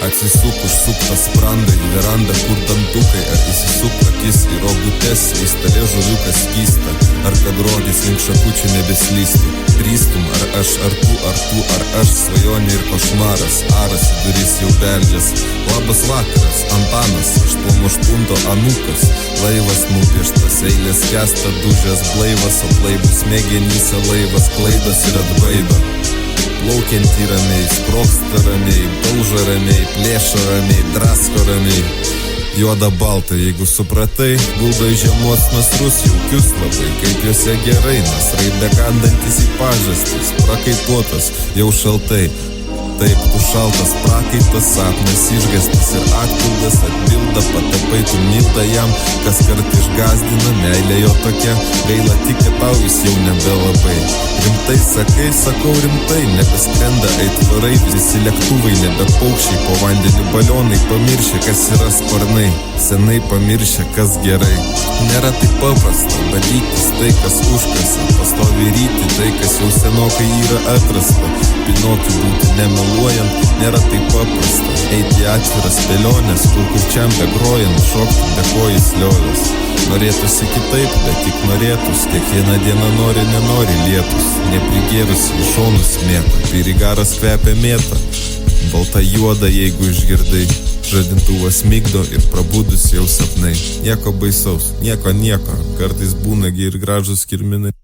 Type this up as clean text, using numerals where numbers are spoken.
Atsisuk užsuktas sprandai į verandą, kur dantukai. Ar įsisuk akis į rogutes, į stalė žuviukas skysta. Ar kad rogis link šakučių nebeslystų. Drįstum, ar aš, ar tu, ar aš. Svajonė ir košmaras, aras į duris jau beldžias. Labas vakaras, Antanas, 8 anūkas. Laivas nupieštas, eilės kesta, dužęs blaivas. O blaivų smegenyse laivas klaidos ir atbaido. Plaukiantį ramiai, sproksta ramiai, dauža ramiai, plėša ramiai, drasko ramiai. Juoda balta, jeigu supratai, guldo į žiemos nasrus, jaukius labai, kaip juose gerai, nasrai bekandantis į pažastis, prakaituotas, jau šaltai. Taip, tu šaltas prakaitas, sapnas išgastis ir atpildas, atbilda, patapai tu milda jam, kas kart išgazdina, meilė jo tokia, gaila tik, kad tau jis jau nebelabai. Rimtai sakai, sakau rimtai, nebeskrenda aitvarai, visi lėktuvai, nebe paukščiai, po vandeniu balionai, pamiršę, kas yra sparnai, senai pamiršę, kas gerai. Nėra taip paprasta, dalytis tai, kas užkasa, pastovi ryti tai, kas jau senokai yra atrasta. Pinokiu būti nemeluojant, nėra taip paprasta. Eiti atviras spėlionės, kur kurčiam begrojant, šokti be kojais liovės. Norėtųsi kitaip, bet tik norėtus, kiekvieną dieną nori, nenori lietus. Neprigėrus į šonus mėta, pirigaras kvepia mėta. Balta juoda, jeigu išgirdai, žadintuvas migdo ir prabudus jau sapnai. Nieko baisaus, nieko, kartais būna gi ir gražus kirminai.